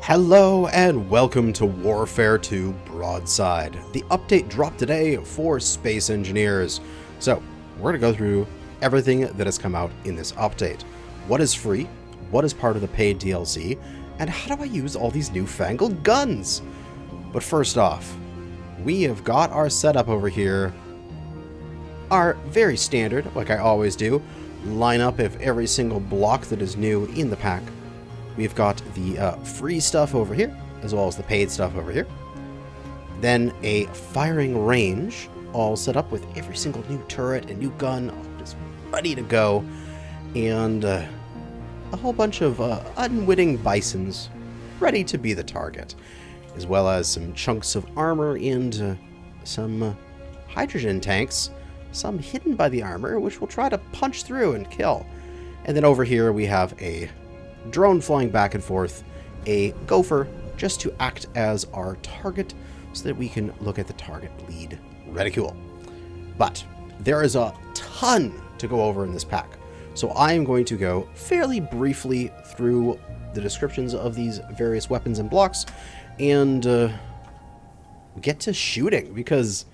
Hello and welcome to Warfare 2 Broadside. The update dropped today for Space Engineers. So, we're going to go through everything that has come out in this update. What is free, what is part of the paid DLC, and how do I use all these newfangled guns? But first off, we have got our setup over here. Our very standard, like I always do, lineup of every single block that is new in the pack. We've got the free stuff over here, as well as the paid stuff over here. Then a firing range, all set up with every single new turret and new gun, all just ready to go. And a whole bunch of unwitting bisons, ready to be the target. As well as some chunks of armor and some hydrogen tanks, some hidden by the armor, which we'll try to punch through and kill. And then over here we have a drone flying back and forth, a gopher just to act as our target so that we can look at the target lead reticule. But there is a ton to go over in this pack, so I am going to go fairly briefly through the descriptions of these various weapons and blocks and get to shooting, because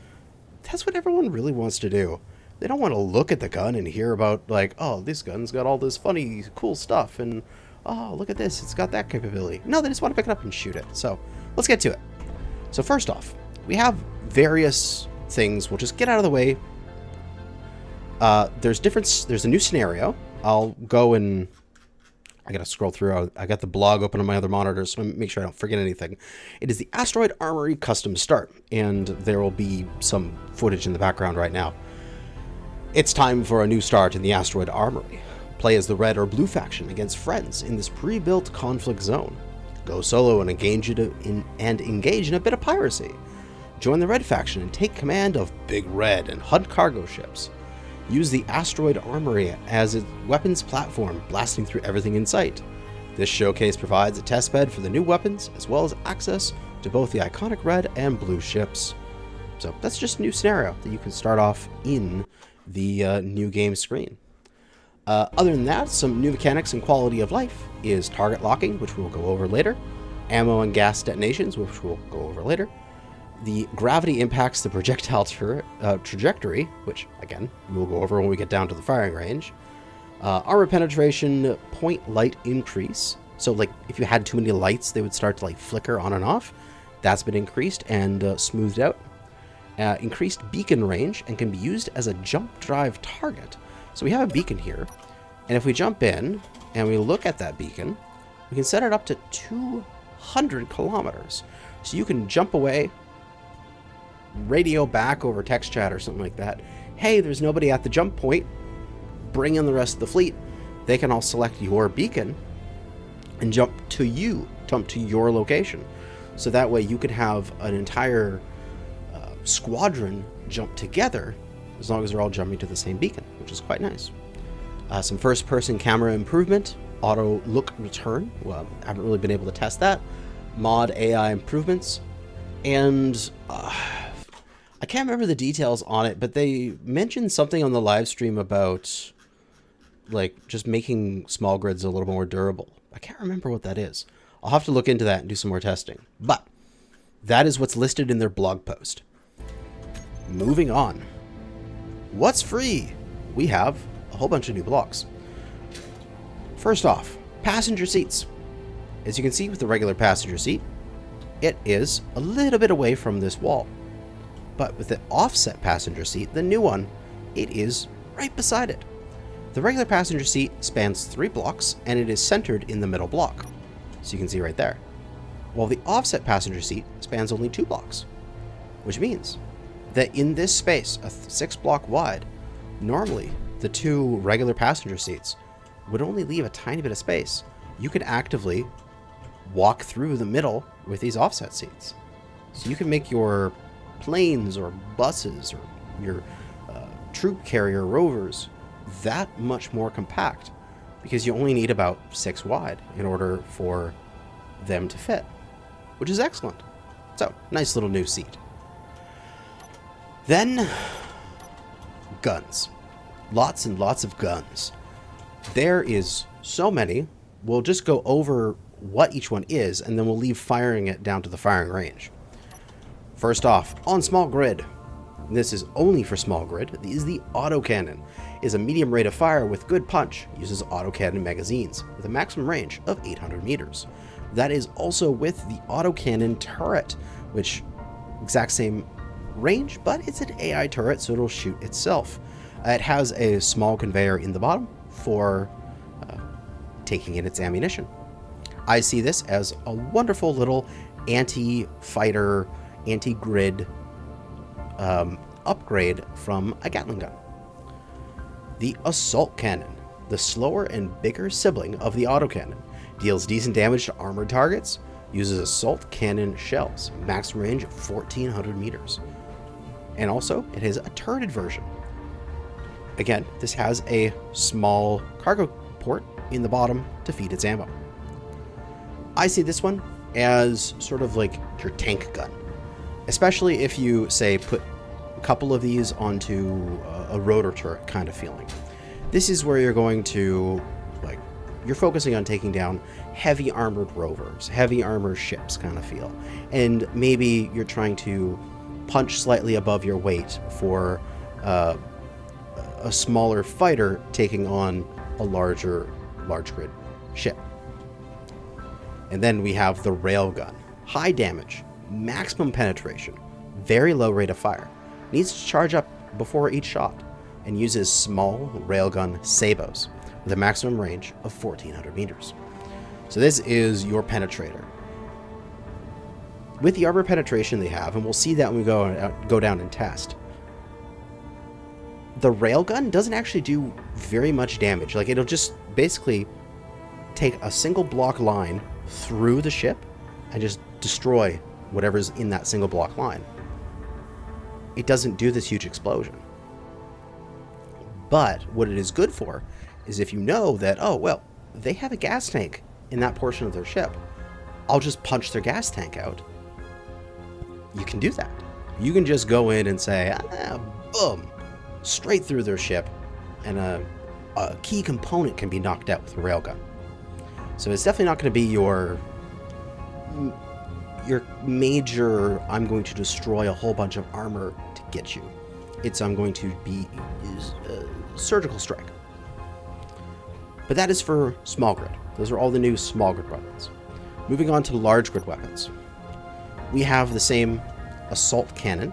that's what everyone really wants to do. They don't want to look at the gun and hear about, like, oh, this gun's got all this funny, cool stuff, and oh, look at this, it's got that capability. No, they just want to pick it up and shoot it. So let's get to it. So first off, we have various things. We'll just get out of the way. There's a new scenario. I'll go and I gotta scroll through. I got the blog open on my other monitor, so make sure I don't forget anything. It is the Asteroid Armory custom start, and there will be some footage in the background right now. It's time for a new start in the Asteroid Armory. Play as the red or blue faction against friends in this pre-built conflict zone. Go solo and engage in a bit of piracy. Join the red faction and take command of Big Red and hunt cargo ships. Use the Asteroid Armory as a weapons platform, blasting through everything in sight. This showcase provides a testbed for the new weapons, as well as access to both the iconic red and blue ships. So that's just a new scenario that you can start off in the new game screen. Other than that, some new mechanics and quality of life is target locking, which we'll go over later, ammo and gas detonations, which we'll go over later, the gravity impacts the projectile trajectory, which, again, we'll go over when we get down to the firing range, armor penetration point light increase, so like if you had too many lights, they would start to like flicker on and off. That's been increased and smoothed out. Increased beacon range and can be used as a jump drive target. So we have a beacon here, and if we jump in and we look at that beacon, we can set it up to 200 kilometers. So you can jump away, radio back over text chat or something like that. Hey, there's nobody at the jump point. Bring in the rest of the fleet. They can all select your beacon and jump to your location. So that way you could have an entire squadron jump together, as long as they're all jumping to the same beacon, which is quite nice. Some first-person camera improvement, auto look return. Well, I haven't really been able to test that. Mod AI improvements, and I can't remember the details on it, but they mentioned something on the live stream about like just making small grids a little more durable. I can't remember what that is. I'll have to look into that and do some more testing. But that is what's listed in their blog post. Moving on. What's free? We have a whole bunch of new blocks. First off, passenger seats. As you can see with the regular passenger seat, it is a little bit away from this wall. But with the offset passenger seat, the new one, it is right beside it. The regular passenger seat spans 3 blocks and it is centered in the middle block. So you can see right there. While the offset passenger seat spans only 2 blocks, which means that in this space, a 6 block wide, normally the 2 regular passenger seats would only leave a tiny bit of space. You could actively walk through the middle with these offset seats. So you can make your planes or buses or your troop carrier rovers that much more compact, because you only need about 6 wide in order for them to fit, which is excellent. So, nice little new seat. Then, guns. Lots and lots of guns. There is so many. We'll just go over what each one is, and then we'll leave firing it down to the firing range. First off, on small grid. This is only for small grid. Is the Autocannon. Is a medium rate of fire with good punch. Uses autocannon magazines with a maximum range of 800 meters. That is also with the Autocannon Turret, which exact same range, but it's an AI turret, so it'll shoot itself. It has a small conveyor in the bottom for taking in its ammunition. I see this as a wonderful little anti-fighter, anti-grid upgrade from a Gatling gun. The Assault Cannon, the slower and bigger sibling of the Autocannon, deals decent damage to armored targets, uses Assault Cannon shells, maximum range of 1400 meters. And also, it has a turreted version. Again, this has a small cargo port in the bottom to feed its ammo. I see this one as sort of like your tank gun, especially if you, say, put a couple of these onto a rotor turret kind of feeling. This is where you're going to, like, you're focusing on taking down heavy armored rovers, heavy armored ships kind of feel. And maybe you're trying to punch slightly above your weight for a smaller fighter taking on a large grid ship. And then we have the Railgun. High damage, maximum penetration, very low rate of fire. Needs to charge up before each shot, and uses small railgun sabos with a maximum range of 1400 meters. So this is your penetrator. With the armor penetration they have, and we'll see that when we go down and test, the railgun doesn't actually do very much damage. Like, it'll just basically take a single block line through the ship and just destroy whatever's in that single block line. It doesn't do this huge explosion. But what it is good for is if you know that, oh, well, they have a gas tank in that portion of their ship, I'll just punch their gas tank out. You can do that. You can just go in and say, boom, straight through their ship, and a key component can be knocked out with a railgun. So it's definitely not going to be your major, I'm going to destroy a whole bunch of armor to get you. I'm going to be surgical strike. But that is for small grid. Those are all the new small grid weapons. Moving on to large grid weapons. We have the same assault cannon,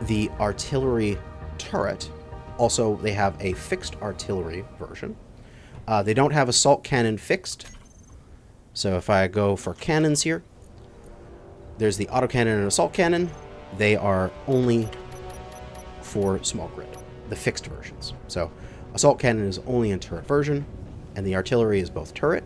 the artillery turret. Also, they have a fixed artillery version. They don't have assault cannon fixed. So if I go for cannons here, there's the autocannon and assault cannon. They are only for small grid, the fixed versions. So assault cannon is only in turret version, and the artillery is both turret,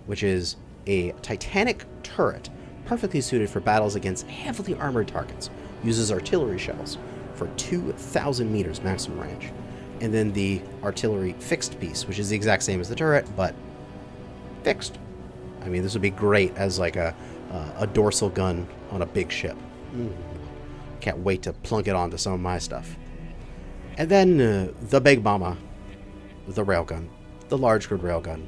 which is a titanic turret perfectly suited for battles against heavily armored targets. Uses artillery shells for 2,000 meters maximum range. And then the artillery fixed piece, which is the exact same as the turret, but fixed. I mean, this would be great as like a dorsal gun on a big ship. Can't wait to plunk it onto some of my stuff. And then the big mama, the railgun, the large grid railgun.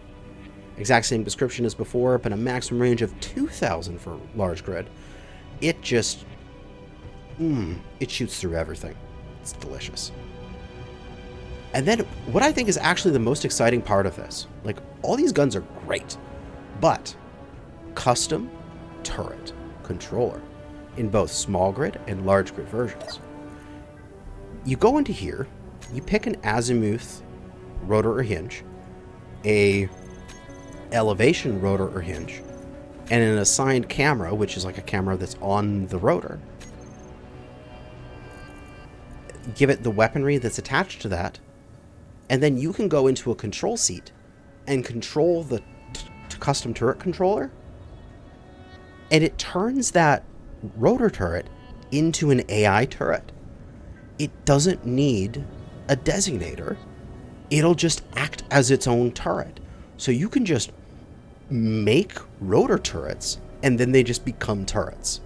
Exact same description as before, but a maximum range of 2,000 for large grid. It just, it shoots through everything. It's delicious. And then what I think is actually the most exciting part of this, like, all these guns are great, but custom turret controller in both small grid and large grid versions. You go into here, you pick an azimuth rotor or hinge, a elevation rotor or hinge, and an assigned camera, which is like a camera that's on the rotor. Give it the weaponry that's attached to that, and then you can go into a control seat and control the custom turret controller, and it turns that rotor turret into an AI turret. It doesn't need a designator. It'll just act as its own turret. So you can just make rotor turrets, and then they just become turrets.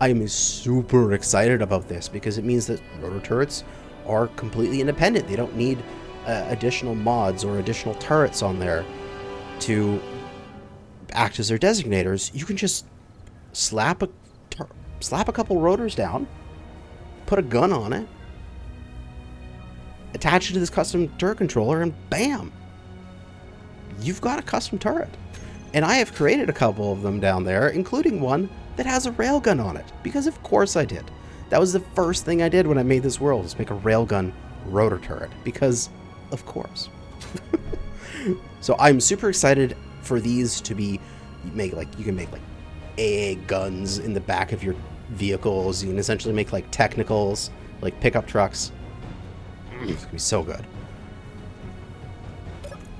I'm super excited about this because it means that rotor turrets are completely independent. They don't need additional mods or additional turrets on there to act as their designators, you can just slap a couple rotors down, put a gun on it, attach it to this custom turret controller, and bam! You've got a custom turret. And I have created a couple of them down there, including one that has a railgun on it, because of course I did. That was the first thing I did when I made this world, was make a railgun rotor turret, because of course. So I'm super excited for these to be, you can make like AA guns in the back of your vehicles. You can essentially make like technicals, like pickup trucks. It's gonna be so good.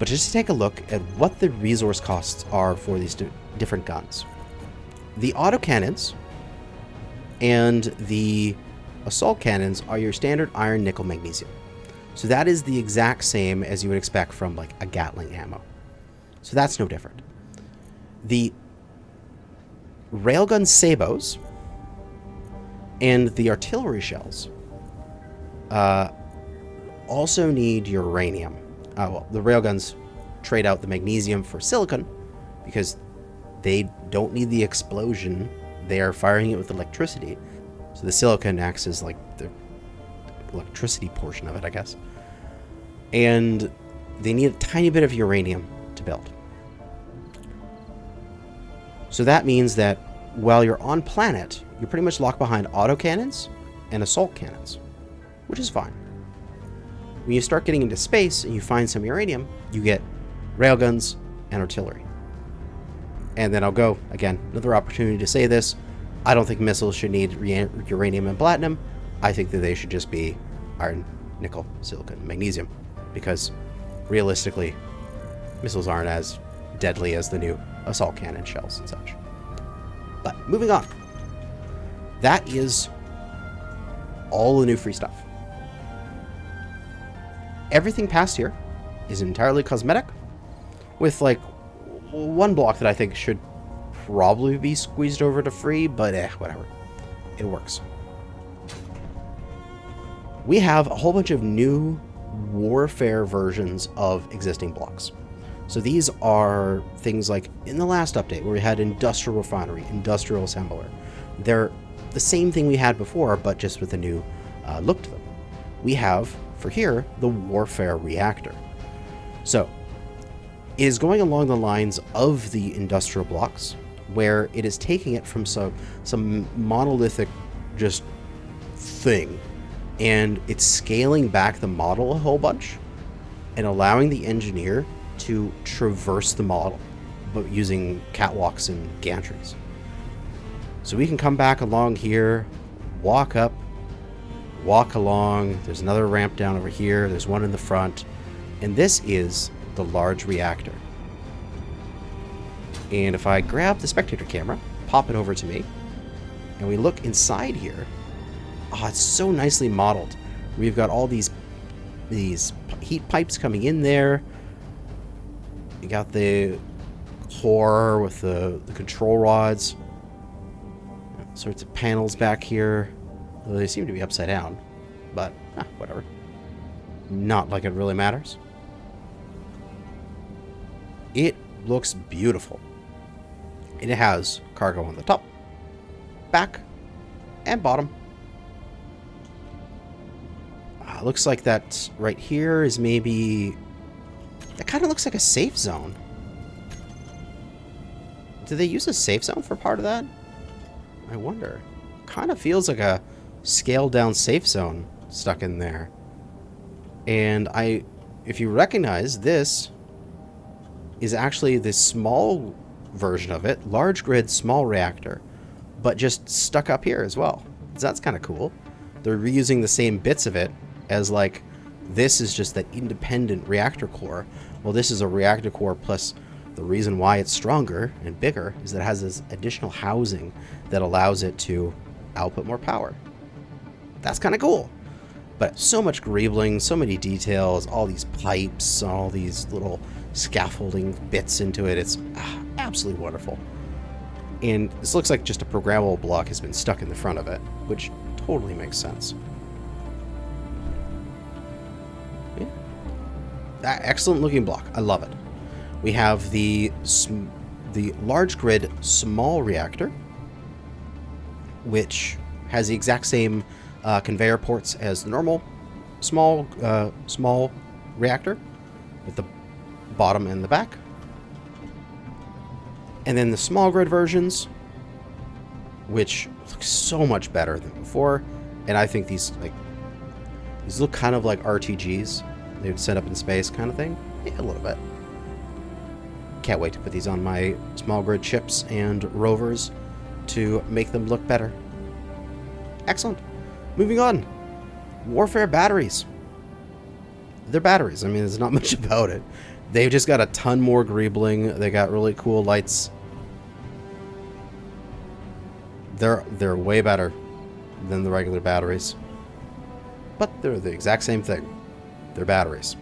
But just to take a look at what the resource costs are for these different guns. The autocannons and the assault cannons are your standard iron, nickel, magnesium. So that is the exact same as you would expect from like a Gatling ammo. So that's no different. The railgun sabos and the artillery shells also need uranium. Well, the railguns trade out the magnesium for silicon because they don't need the explosion. They are firing it with electricity. So the silicon acts as like the electricity portion of it, I guess. And they need a tiny bit of uranium to build. So that means that while you're on planet, you're pretty much locked behind autocannons and assault cannons, which is fine. When you start getting into space and you find some uranium, you get railguns and artillery. And then I'll go, again, another opportunity to say this. I don't think missiles should need uranium and platinum. I think that they should just be iron, nickel, silicon, magnesium. Because realistically, missiles aren't as deadly as the new assault cannon shells and such. But moving on. That is all the new free stuff. Everything past here is entirely cosmetic, with like one block that I think should probably be squeezed over to free, but whatever. It works. We have a whole bunch of new warfare versions of existing blocks. So these are things like in the last update where we had industrial refinery, industrial assembler. They're the same thing we had before, but just with a new look to them. We have, for here, the warfare reactor. So it is going along the lines of the industrial blocks, where it is taking it from some monolithic just thing, and it's scaling back the model a whole bunch and allowing the engineer to traverse the model, but using catwalks and gantries. So we can come back along here, walk up, walk along. There's another ramp down over here. There's one in the front. And this is the large reactor. And if I grab the spectator camera, pop it over to me, and we look inside here, oh, it's so nicely modeled. We've got all these heat pipes coming in there. You got the core with the control rods. All sorts of panels back here. Well, they seem to be upside down, but whatever. Not like it really matters. It looks beautiful. And it has cargo on the top, back, and bottom. Looks like that right here is maybe... That kind of looks like a safe zone. Did they use a safe zone for part of that? I wonder. Kind of feels like a scaled down safe zone stuck in there. And if you recognize, this is actually this small version of it, large grid, small reactor, but just stuck up here as well. So that's kind of cool. They're reusing the same bits of it as like, this is just that independent reactor core. Well, this is a reactor core, plus the reason why it's stronger and bigger is that it has this additional housing that allows it to output more power. That's kind of cool. But so much greebling, so many details, all these pipes, all these little scaffolding bits into it. It's absolutely wonderful. And this looks like just a programmable block has been stuck in the front of it, which totally makes sense. Yeah. Excellent looking block. I love it. We have the large grid small reactor, which has the exact same conveyor ports as the normal small reactor, with the bottom and the back. And then the small grid versions, which look so much better than before. And I think these look kind of like RTGs. They would set up in space kind of thing. Yeah, a little bit. Can't wait to put these on my small grid chips and rovers to make them look better. Excellent. Moving on. Warfare batteries. They're batteries. I mean, there's not much about it. They've just got a ton more greebling. They got really cool lights. They're way better than the regular batteries. But they're the exact same thing. They're batteries.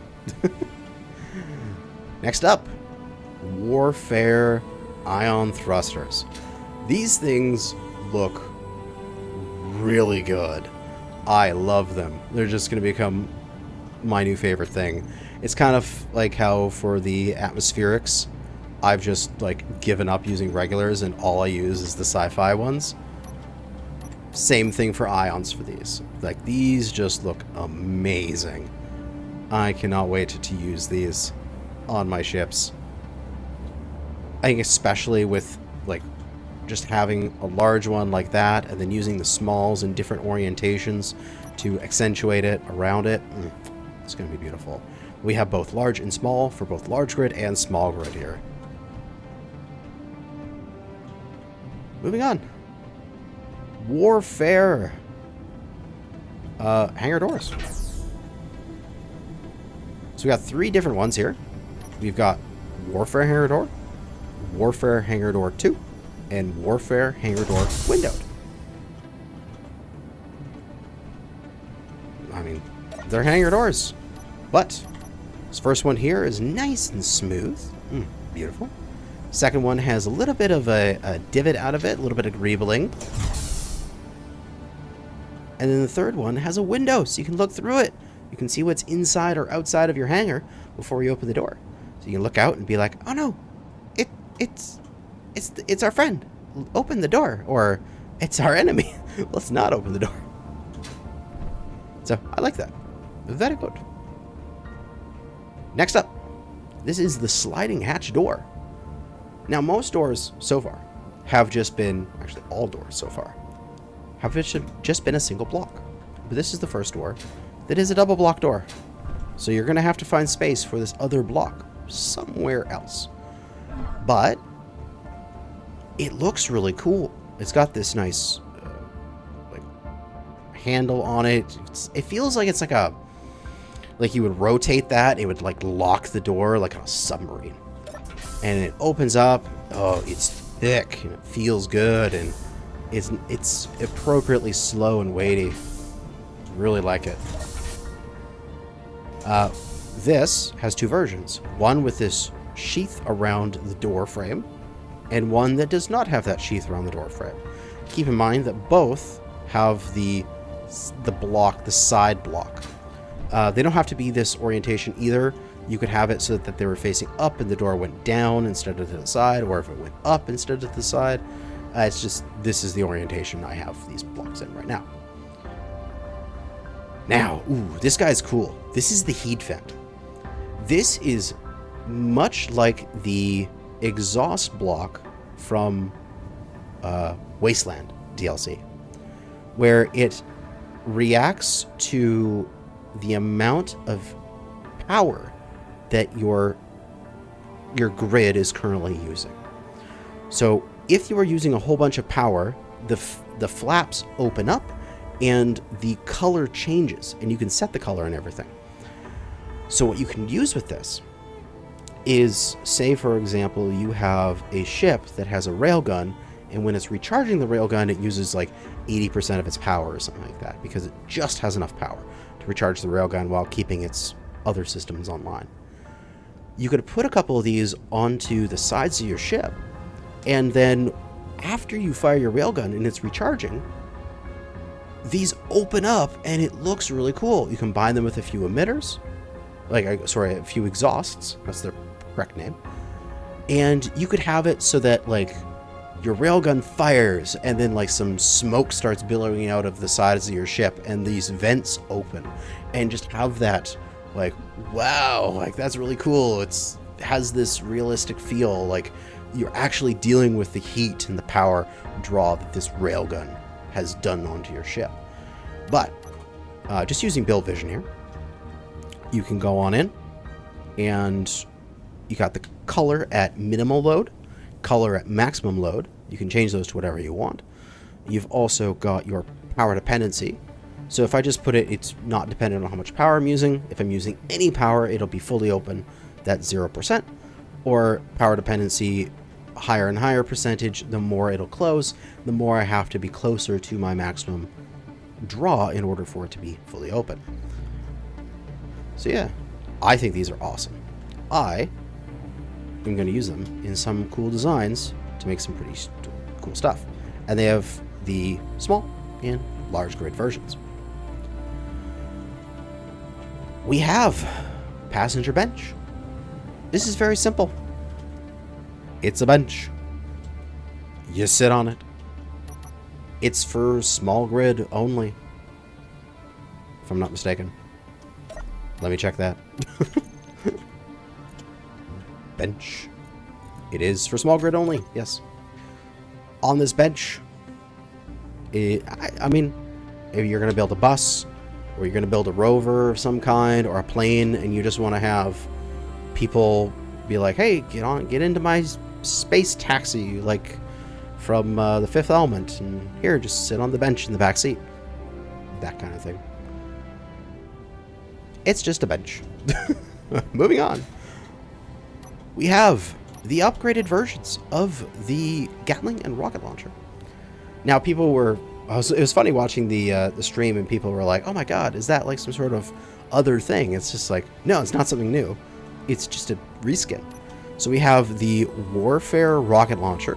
Next up, Warfare ion thrusters. These things look really good. I love them. They're just going to become my new favorite thing. It's kind of like how for the atmospherics, I've just given up using regulars and all I use is the sci-fi ones. Same thing for ions for these. These just look amazing. I cannot wait to use these on my ships. I think especially with just having a large one like that and then using the smalls in different orientations to accentuate it around it. It's going to be beautiful. We have both large and small for both large grid and small grid here. Moving on. Warfare Hangar Doors. So we got 3 different ones here. We've got Warfare Hangar Door, Warfare Hangar Door 2, and Warfare Hangar Door Windowed. I mean, they're hangar doors. But this first one here is nice and smooth. Beautiful. Second one has a little bit of a divot out of it, a little bit of greebling. And then the third one has a window, so you can look through it. You can see what's inside or outside of your hangar before you open the door. So you can look out and be like, oh no, it's our friend. Open the door. Or it's our enemy. Let's not open the door. So I like that. Very good. Next up, this is the sliding hatch door. Now most doors so far have just been, actually all doors so far, have just been a single block. But this is the first door that is a double block door. So you're going to have to find space for this other block somewhere else. But it looks really cool. It's got this nice handle on it. It feels like it's like you would rotate that. It would lock the door like on a submarine. And it opens up. Oh, it's thick and it feels good and it's appropriately slow and weighty. Really like it. This has 2 versions. One with this sheath around the door frame, and one that does not have that sheath around the door frame. Keep in mind that both have the block, the side block. They don't have to be this orientation either. You could have it so that they were facing up and the door went down instead of to the side, or if it went up instead of to the side. It's just, this is the orientation I have these blocks in right now. Now, this guy's cool. This is the heat vent. This is much like the exhaust block from Wasteland DLC, where it reacts to the amount of power that your grid is currently using. So if you are using a whole bunch of power, the flaps open up and the color changes, and you can set the color and everything. So what you can use with this is, say for example, you have a ship that has a railgun, and when it's recharging the railgun, it uses 80% of its power or something like that, because it just has enough power to recharge the railgun while keeping its other systems online. You could put a couple of these onto the sides of your ship, and then after you fire your railgun and it's recharging, these open up and it looks really cool. You combine them with a few emitters, a few exhausts, that's their correct name, And you could have it so that like your railgun fires and then like some smoke starts billowing out of the sides of your ship and these vents open, and just have that like, wow, like that's really cool. It has this realistic feel, like you're actually dealing with the heat and the power draw that this railgun has done onto your ship. But just using build vision here, you can go on in and you got the color at minimal load, color at maximum load. You can change those to whatever you want. You've also got your power dependency. So if I just put it, it's not dependent on how much power I'm using. If I'm using any power, it'll be fully open. That's 0%. Or power dependency, higher and higher percentage, the more it'll close, the more I have to be closer to my maximum draw in order for it to be fully open. So yeah, I think these are awesome. I am going to use them in some cool designs to make some pretty cool stuff. And they have the small and large grid versions. We have passenger bench. This is very simple. It's a bench. You sit on it. It's for small grid only, if I'm not mistaken. Let me check that. Bench. It is for small grid only, yes. On this bench, I mean, if you're going to build a bus, or you're going to build a rover of some kind, or a plane, and you just want to have people be like, hey, get into my space taxi, like from The Fifth Element, and here, just sit on the bench in the back seat. That kind of thing. It's just a bench. Moving on. We have the upgraded versions of the Gatling and rocket launcher. Now, people were... it was funny watching the stream, and people were like, oh my god, is that like some sort of other thing? It's just like, no, it's not something new. It's just a reskin. So we have the Warfare rocket launcher,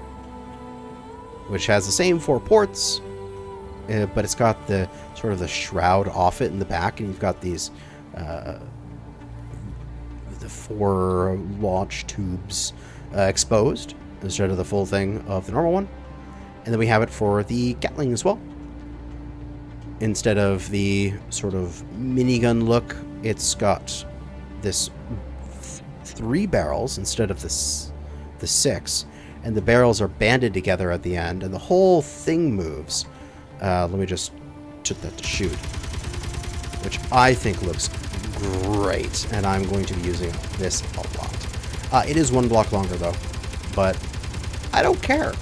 which has the same 4 ports, but it's got the sort of the shroud off it in the back, and you've got these the 4 launch tubes exposed instead of the full thing of the normal one. And then we have it for the Gatling as well. Instead of the sort of minigun look, it's got this 3 barrels instead of the 6, and the barrels are banded together at the end, and the whole thing moves. Let me just put that to shoot, which I think looks great, and I'm going to be using this a lot. It is 1 block longer though, but I don't care.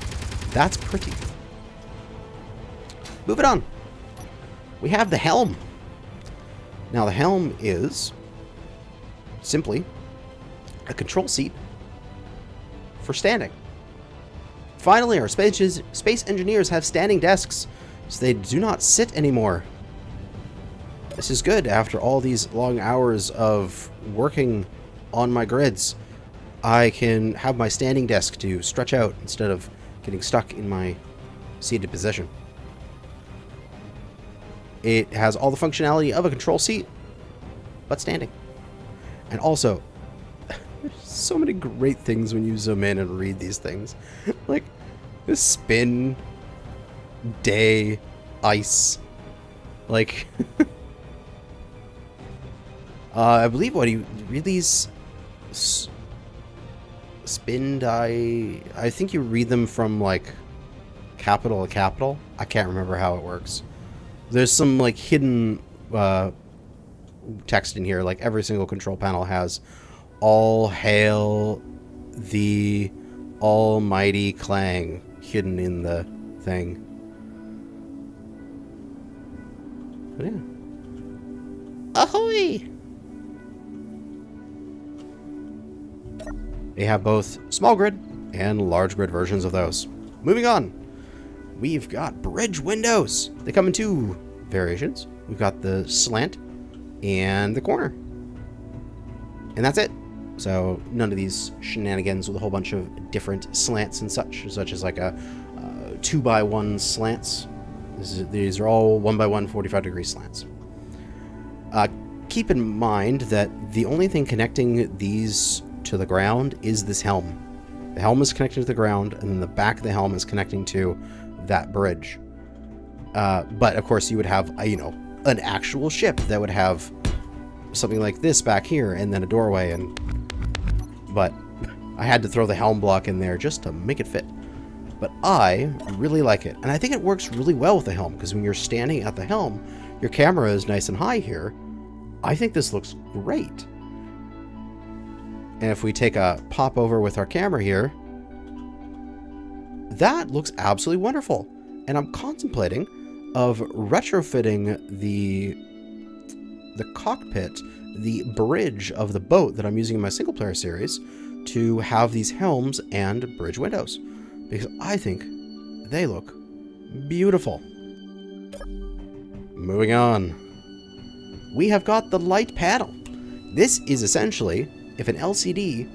That's pretty. Moving on. We have the Helm. Now the Helm is simply a control seat for standing. Finally, our space engineers have standing desks, so they do not sit anymore. This is good after all these long hours of working on my grids. I can have my standing desk to stretch out instead of getting stuck in my seated position. It has all the functionality of a control seat, but standing. And also, there's so many great things when you zoom in and read these things. Like, this spin, day, ice. Like, I believe what you read these spin die. I think you read them from like capital to capital. I can't remember how it works. There's some like hidden text in here. Like every single control panel has "All hail the almighty clang" hidden in the thing. But yeah. Ahoy! They have both small grid and large grid versions of those. Moving on, we've got bridge windows. They come in 2 variations. We've got the slant and the corner. And that's it. So none of these shenanigans with a whole bunch of different slants and such as like a 2x1 slants. These are all 1x1 45-degree slants. Keep in mind that the only thing connecting these to the ground is this helm. The helm is connected to the ground, and then the back of the helm is connecting to that bridge. But of course, you would have an actual ship that would have something like this back here, and then a doorway. But I had to throw the helm block in there just to make it fit. But I really like it, and I think it works really well with the helm, because when you're standing at the helm, your camera is nice and high here. I think this looks great. And if we take a pop over with our camera here, that looks absolutely wonderful. And I'm contemplating of retrofitting the cockpit, the bridge of the boat that I'm using in my single player series, to have these helms and bridge windows, because I think they look beautiful. Moving on, we have got the light panel. This is essentially if an LCD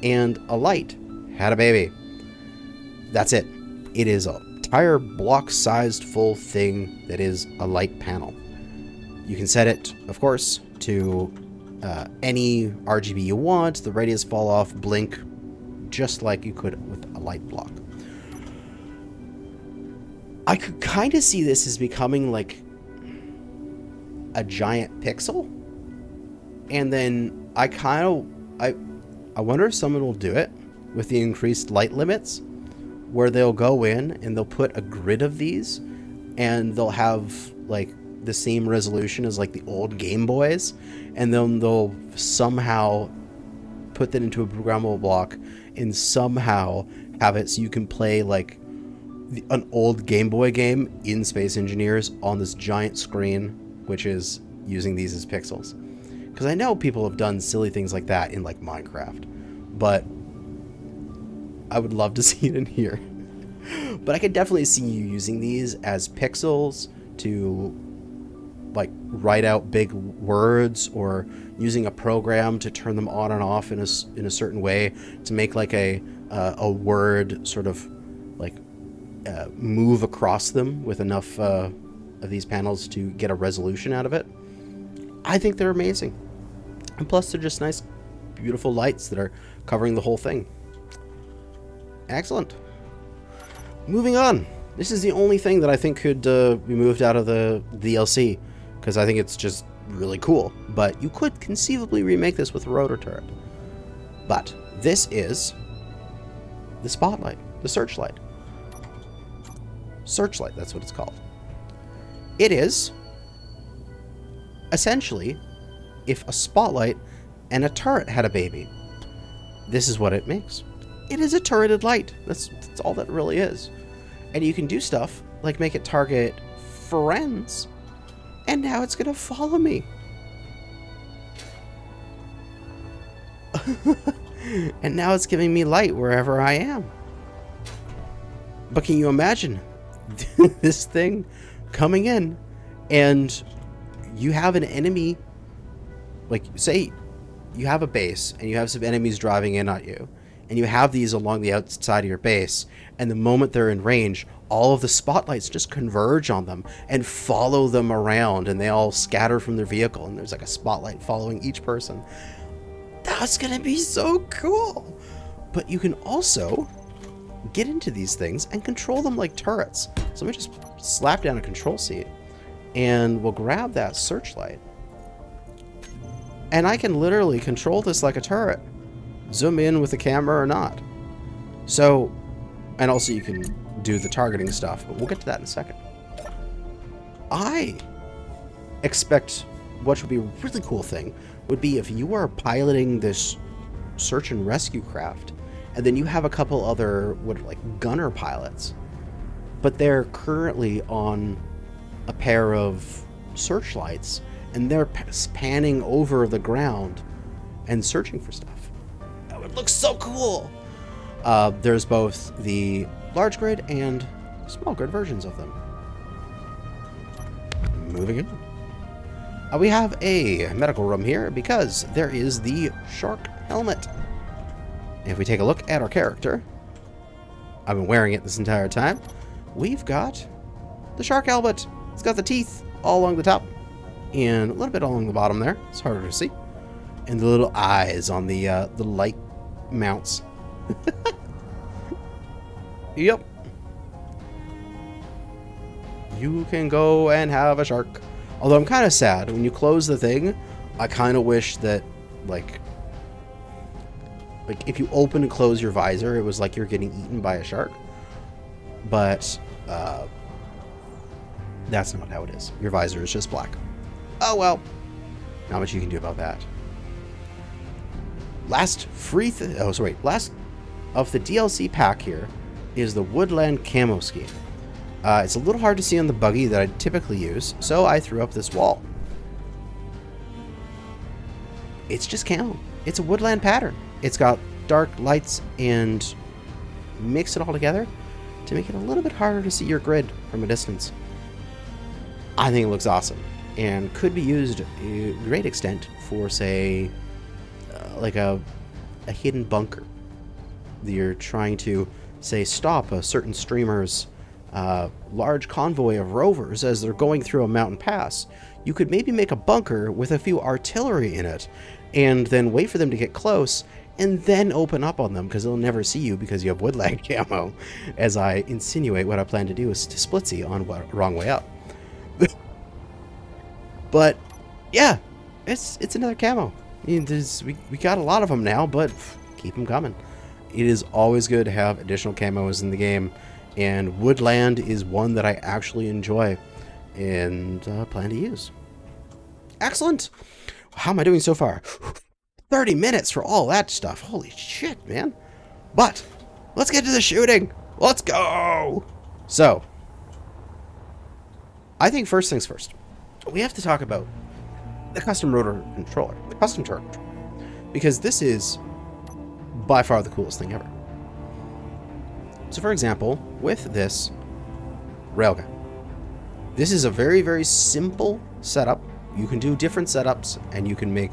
and a light had a baby. That's it. It is a entire block-sized full thing that is a light panel. You can set it, of course, to any RGB you want. The radius fall off, blink, just like you could with a light block. I could kind of see this as becoming like a giant pixel, and then I wonder if someone will do it with the increased light limits, where they'll go in and they'll put a grid of these, and they'll have like the same resolution as like the old Game Boys, and then they'll somehow put that into a programmable block and somehow have it so you can play like an old Game Boy game in Space Engineers on this giant screen, which is using these as pixels. Because I know people have done silly things like that in like Minecraft, but I would love to see it in here. But I could definitely see you using these as pixels to like write out big words, or using a program to turn them on and off in a certain way to make like a word sort of like move across them with enough of these panels to get a resolution out of it. I think they're amazing. And plus they're just nice, beautiful lights that are covering the whole thing. Excellent. Moving on. This is the only thing that I think could be moved out of the DLC, because I think it's just really cool. But you could conceivably remake this with a Rotor turret. But this is the Spotlight, the Searchlight. Searchlight, that's what it's called. It is essentially if a Spotlight and a turret had a baby. This is what it makes. It is a turreted light. That's all that really is. And you can do stuff like make it target friends, and now it's gonna follow me. And now it's giving me light wherever I am. But can you imagine this thing coming in, and you have an enemy, like say you have a base and you have some enemies driving in at you, and you have these along the outside of your base, and the moment they're in range, all of the spotlights just converge on them and follow them around, and they all scatter from their vehicle, and there's like a spotlight following each person. That's gonna be so cool. But you can also get into these things and control them like turrets. So let me just slap down a control seat, and we'll grab that searchlight, and I can literally control this like a turret. Zoom in with the camera or not. So, and also you can do the targeting stuff, but we'll get to that in a second. I expect what would be a really cool thing would be if you are piloting this search and rescue craft, and then you have a couple other like gunner pilots, but they're currently on a pair of searchlights, and they're panning over the ground and searching for stuff. That would look so cool. There's both the large grid and small grid versions of them. Moving on. We have a medical room here because there is the shark helmet. If we take a look at our character, I've been wearing it this entire time. We've got the shark helmet. It's got the teeth all along the top and a little bit along the bottom there. It's harder to see. And the little eyes on the light mounts. Yep. You can go and have a shark. Although I'm kind of sad. When you close the thing, I kind of wish that, like if you open and close your visor, it was like you're getting eaten by a shark. But that's not how it is. Your visor is just black. Oh well. Not much you can do about that. Last of the DLC pack here is the Woodland Camo scheme. It's a little hard to see on the buggy that I typically use, so I threw up this wall. It's just camo. It's a woodland pattern. It's got dark lights and mix it all together to make it a little bit harder to see your grid from a distance. I think it looks awesome and could be used to a great extent for, say, like a hidden bunker. You're trying to, say, stop a certain streamer's large convoy of rovers as they're going through a mountain pass. You could maybe make a bunker with a few artillery in it and then wait for them to get close and then open up on them, because they'll never see you because you have woodland camo, as I insinuate what I plan to do is to splitsy on wrong way up. But yeah, it's another camo. I mean, we got a lot of them now, but keep them coming. It is always good to have additional camos in the game, and Woodland is one that I actually enjoy and plan to use. Excellent. How am I doing so far? 30 minutes for all that stuff. Holy shit, man. But let's get to the shooting. Let's go. So, I think first things first. We have to talk about the custom rotor controller, the custom turret controller, because this is by far the coolest thing ever. So for example, with this Railgun, this is a very, very simple setup. You can do different setups and you can make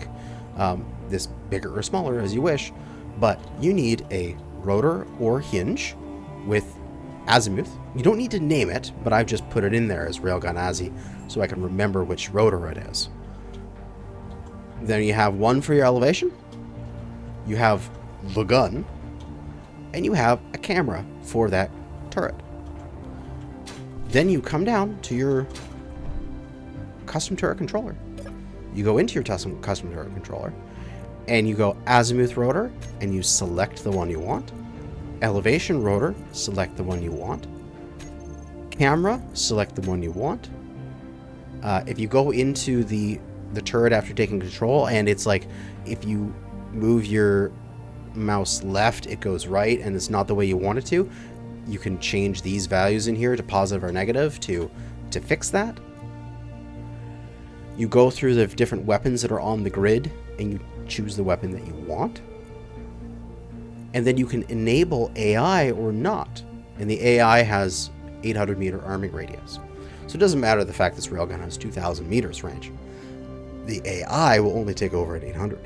this bigger or smaller as you wish, but you need a rotor or hinge with azimuth. You don't need to name it, but I've just put it in there as Railgun Azzy so I can remember which rotor it is. Then you have one for your elevation, you have the gun, and you have a camera for that turret. Then you come down to your custom turret controller. You go into your custom turret controller and you go azimuth rotor and you select the one you want. Elevation rotor, select the one you want. Camera, select the one you want. If you go into the turret after taking control, and it's like if you move your mouse left, it goes right, and it's not the way you want it to, you can change these values in here to positive or negative to fix that. You go through the different weapons that are on the grid and you choose the weapon that you want. And then you can enable AI or not. And the AI has 800 meter arming radius. So it doesn't matter the fact this railgun has 2,000 meters range. The AI will only take over at 800.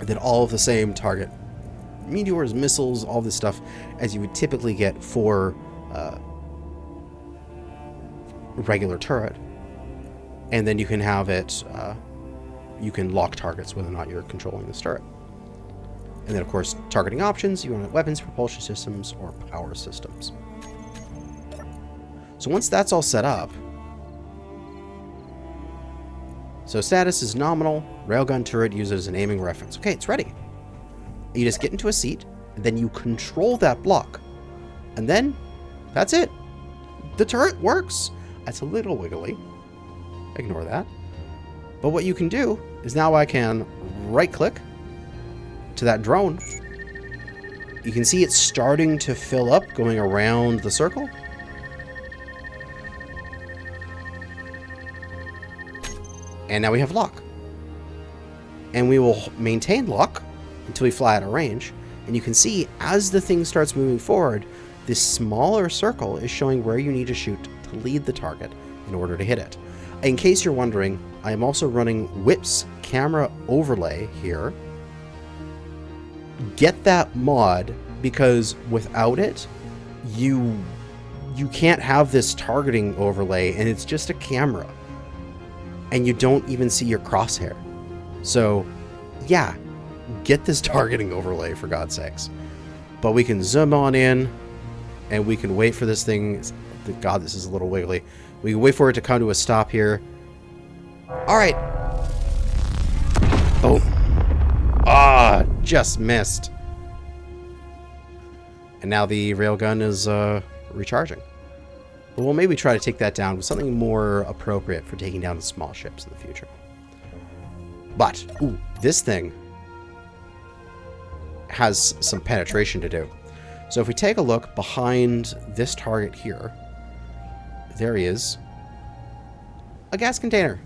And then all of the same target meteors, missiles, all this stuff as you would typically get for a regular turret. And then you can have it, you can lock targets whether or not you're controlling this turret. And then, of course, targeting options, you want weapons, propulsion systems, or power systems. So once that's all set up, so status is nominal, railgun turret used as an aiming reference. Okay, it's ready. You just get into a seat, and then you control that block. And then, that's it. The turret works. That's a little wiggly. Ignore that. But what you can do is now I can right-click to that drone. You can see it's starting to fill up, going around the circle. And now we have lock. And we will maintain lock until we fly out of range. And you can see as the thing starts moving forward, this smaller circle is showing where you need to shoot to lead the target in order to hit it. In case you're wondering, I am also running Whip's camera overlay here. Get that mod, because without it, you can't have this targeting overlay, and it's just a camera. And you don't even see your crosshair. So, yeah, get this targeting overlay, for God's sakes. But we can zoom on in, and we can wait for this thing. God, this is a little wiggly. We can wait for it to come to a stop here. All right. Oh. Ah, just missed. And now the railgun is recharging. But we'll maybe try to take that down with something more appropriate for taking down the small ships in the future. But, ooh, this thing has some penetration to do. So if we take a look behind this target here, there is a gas container.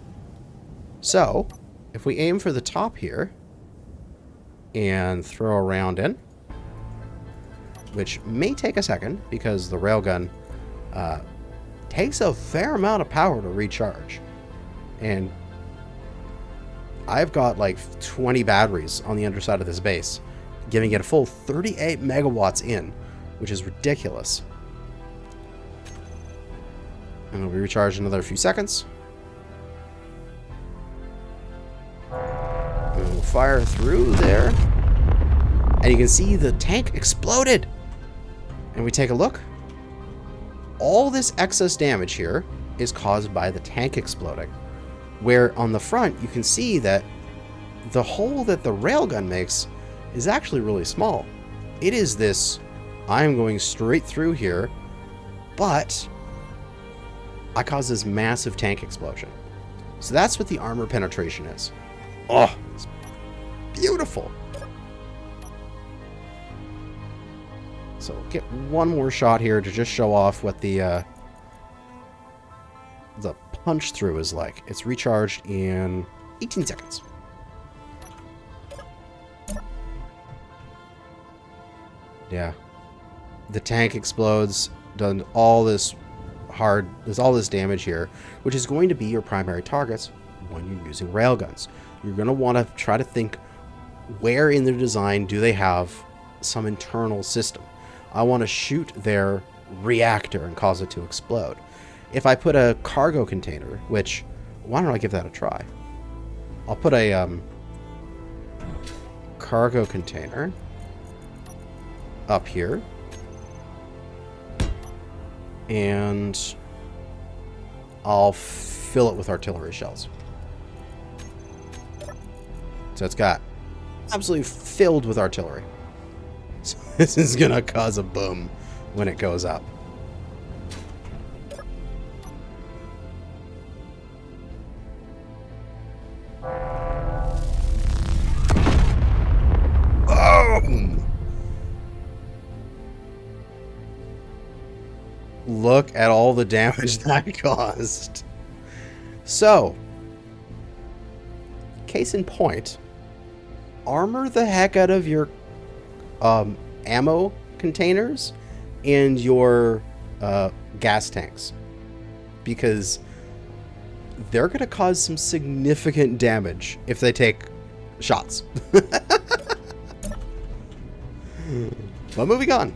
So if we aim for the top here and throw a round in, which may take a second because the railgun takes a fair amount of power to recharge. And I've got like 20 batteries on the underside of this base, giving it a full 38 megawatts in, which is ridiculous. And it'll be recharged in another few seconds. And we'll fire through there. And you can see the tank exploded. And we take a look. All this excess damage here is caused by the tank exploding. Where on the front, you can see that the hole that the railgun makes is actually really small. It is this, I'm going straight through here, but I caused this massive tank explosion. So that's what the armor penetration is. Oh, it's beautiful. So we'll get one more shot here to just show off what the punch through is like. It's recharged in 18 seconds. Yeah. The tank explodes, done all this there's all this damage here, which is going to be your primary targets when you're using railguns. You're going to want to try to think, where in their design do they have some internal system? I want to shoot their reactor and cause it to explode. If I put a cargo container, which, why don't I give that a try? I'll put a cargo container up here. And I'll fill it with artillery shells. So it's got absolutely filled with artillery. So this is going to cause a boom when it goes up. Look at all the damage that caused. So, case in point, armor the heck out of your ammo containers and your gas tanks, because they're going to cause some significant damage if they take shots. But moving on.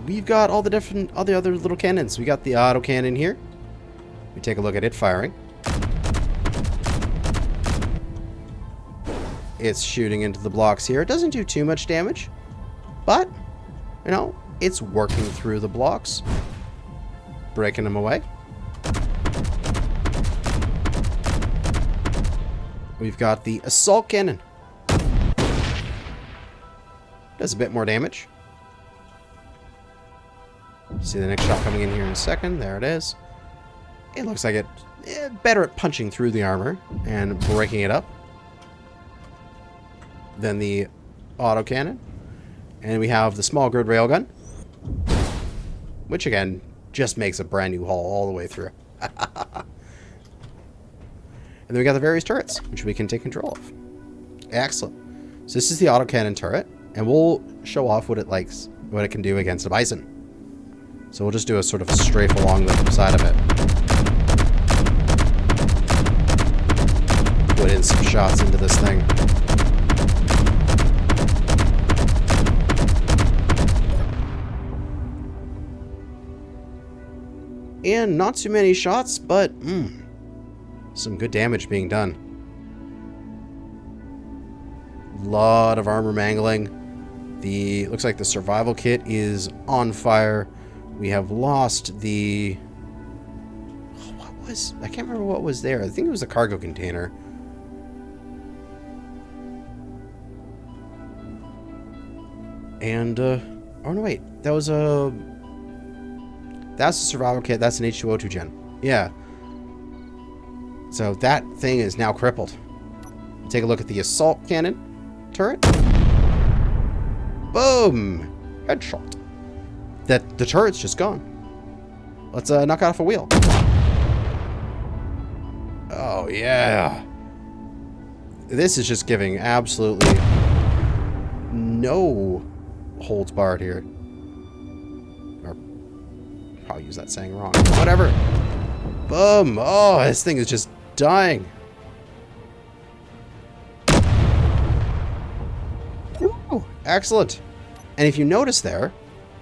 We've got all the other little cannons. We got the autocannon here. We take a look at it firing. It's shooting into the blocks here. It doesn't do too much damage, but, you know, it's working through the blocks, breaking them away. We've got the assault cannon. Does a bit more damage. See the next shot coming in here in a second. There it is. It looks like it's better at punching through the armor and breaking it up than the autocannon. And we have the small grid railgun, which again just makes a brand new hull all the way through. And then we got the various turrets, which we can take control of. Excellent. So this is the autocannon turret, and we'll show off what it can do against a bison. So we'll just do a sort of a strafe along the side of it. Put in some shots into this thing. And not too many shots, but some good damage being done. Lot of armor mangling. Looks like the survival kit is on fire. We have lost the... I can't remember what was there. I think it was a cargo container. And, oh no, wait. That's a survival kit. That's an H2O2 gen. Yeah. So that thing is now crippled. Take a look at the assault cannon turret. Boom! Headshot. The turret's just gone. Let's knock off a wheel. Oh, yeah. This is just giving absolutely no holds barred here. Or, I'll use that saying wrong. Whatever. Boom! Oh, this thing is just dying. Ooh, excellent. And if you notice there,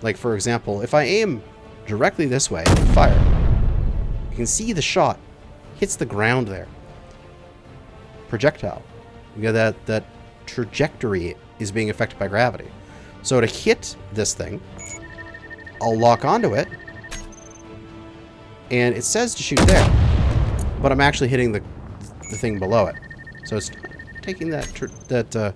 like for example, if I aim directly this way and fire, you can see the shot hits the ground there. Projectile. You got that trajectory is being affected by gravity. So to hit this thing, I'll lock onto it, and it says to shoot there, but I'm actually hitting the thing below it. So it's taking that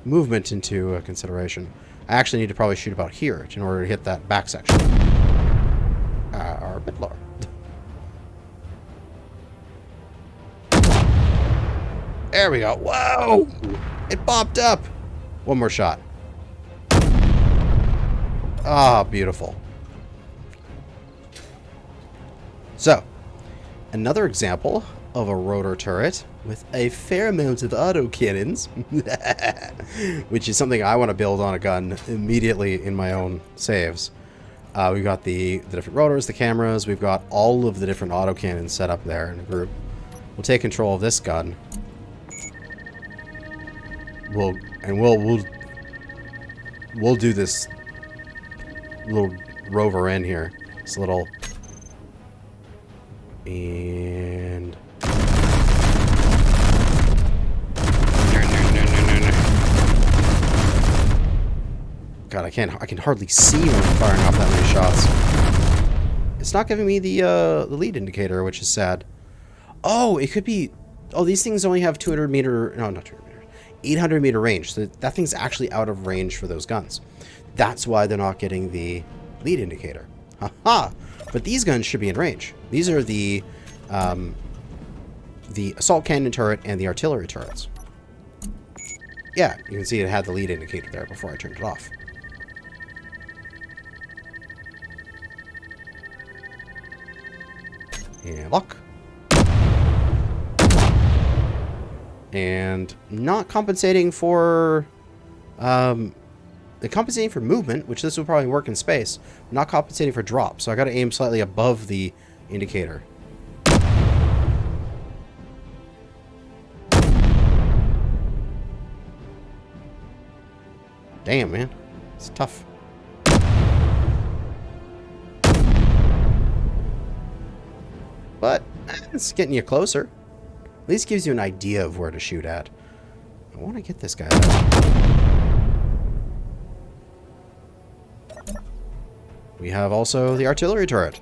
movement into consideration. I actually need to probably shoot about here in order to hit that back section. Or a bit lower. There we go. Whoa! It popped up. One more shot. Ah, beautiful. So, another example of a rotor turret with a fair amount of autocannons, which is something I want to build on a gun immediately in my own saves. We've got the different rotors, the cameras. We've got all of the different autocannons set up there in a group. We'll take control of this gun. We'll do this little rover in here. This little... And... God, I can hardly see when I'm firing off that many shots. It's not giving me the lead indicator, which is sad. Oh, it could be... Oh, these things only have 200 meter... No, not 200 meter. 800 meter range. So that thing's actually out of range for those guns. That's why they're not getting the lead indicator. Haha! But these guns should be in range. These are the assault cannon turret and the artillery turrets. Yeah, you can see it had the lead indicator there before I turned it off. And lock. And not compensating for compensating for movement, which this will probably work in space, not compensating for drop. So I got to aim slightly above the indicator. Damn, man. It's tough. But it's getting you closer. At least gives you an idea of where to shoot at. I want to get this guy though. We have also the artillery turret.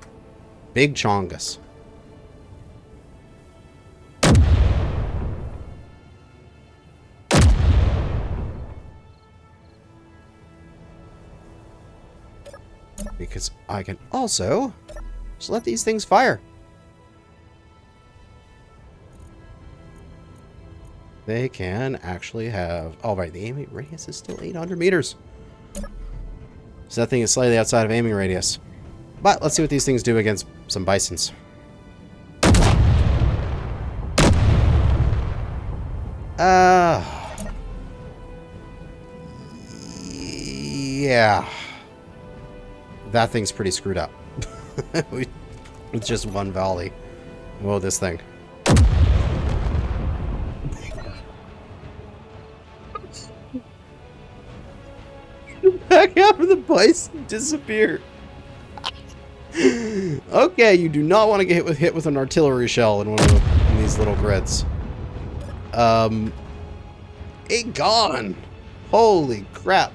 Big Chongus. Because I can also just let these things fire. They can actually have... Oh, right, the aiming radius is still 800 meters. So that thing is slightly outside of aiming radius. But let's see what these things do against some bisons. Yeah. That thing's pretty screwed up. With just one volley. Whoa, this thing. Back after the bison disappear. Okay, you do not want to get hit with an artillery shell in one of these little grids. It gone. Holy crap.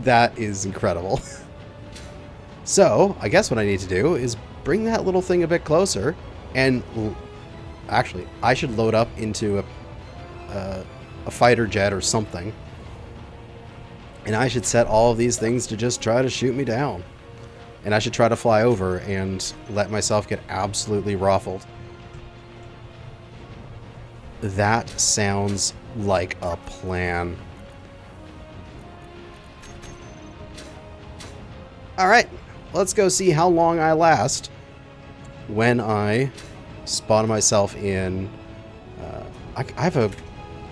That is incredible. So, I guess what I need to do is bring that little thing a bit closer, and actually, I should load up into a fighter jet or something, and I should set all of these things to just try to shoot me down. And I should try to fly over and let myself get absolutely ruffled. That sounds like a plan. Alright, let's go see how long I last when I spawn myself in... I have a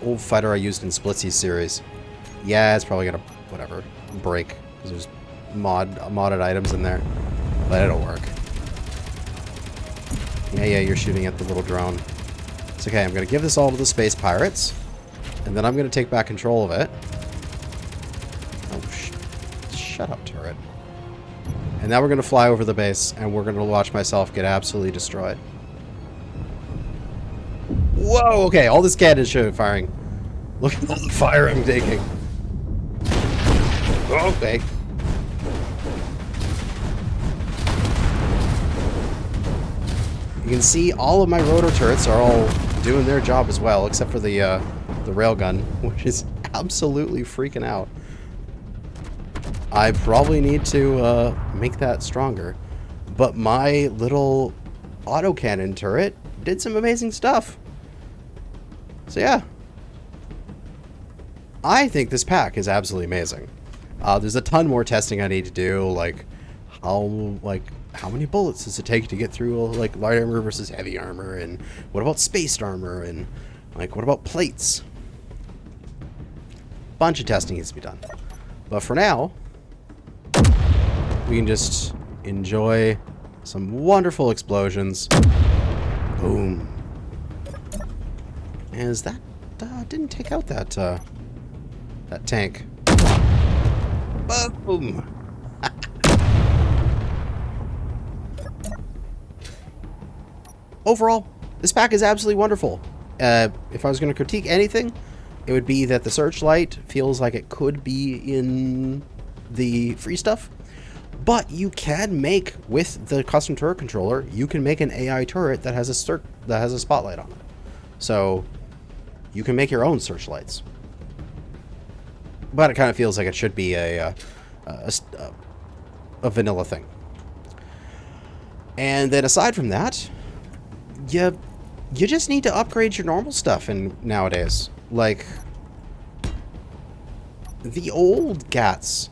old fighter I used in Splitsy series. Yeah, it's probably gonna, whatever, break, because there's modded items in there, but it'll work. Yeah, you're shooting at the little drone. It's okay, I'm gonna give this all to the space pirates, and then I'm gonna take back control of it. Oh, shut up, turret. And now we're gonna fly over the base, and we're gonna watch myself get absolutely destroyed. Whoa, okay, all this cannon is firing. Look at all the fire I'm taking. Okay. You can see all of my rotor turrets are all doing their job as well, except for the railgun, which is absolutely freaking out. I probably need to make that stronger, but my little autocannon turret did some amazing stuff. So yeah, I think this pack is absolutely amazing. There's a ton more testing I need to do, like how many bullets does it take to get through like light armor versus heavy armor, and what about spaced armor, and like what about plates? Bunch of testing needs to be done. But for now, we can just enjoy some wonderful explosions. Boom. As that didn't take out that tank. Boom. Overall, this pack is absolutely wonderful. If I was going to critique anything, it would be that the Searchlight feels like it could be in the free stuff. But you can make, with the custom turret controller, you can make an AI turret that has a spotlight on it. So you can make your own Searchlights. But it kind of feels like it should be a vanilla thing. And then aside from that, you just need to upgrade your normal stuff nowadays. Like the old GATs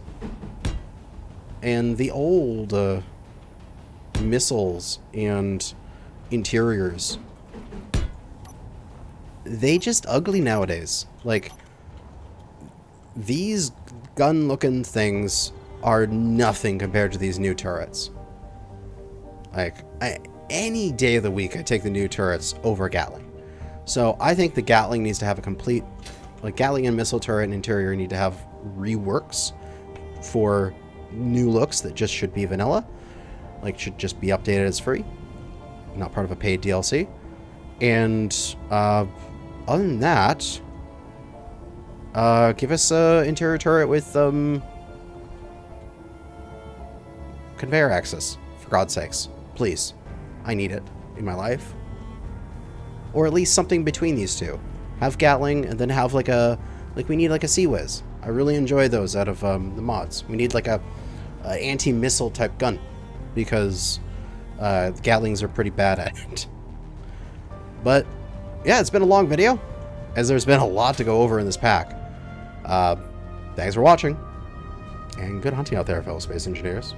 and the old missiles and interiors, they just ugly nowadays. Like, these gun-looking things are nothing compared to these new turrets. Like, any day of the week, I take the new turrets over Gatling. So I think the Gatling needs to have a complete, like, Gatling and missile turret and interior need to have reworks for new looks that just should be vanilla. Like, should just be updated as free, not part of a paid DLC. And other than that, give us an interior turret with conveyor access, for God's sakes. Please. I need it in my life. Or at least something between these two. Have Gatling and then have like we need like a Sea Whiz. I really enjoy those out of the mods. We need like a anti-missile type gun, because Gatlings are pretty bad at it. But yeah, it's been a long video, as there's been a lot to go over in this pack. Thanks for watching, and good hunting out there, fellow space engineers.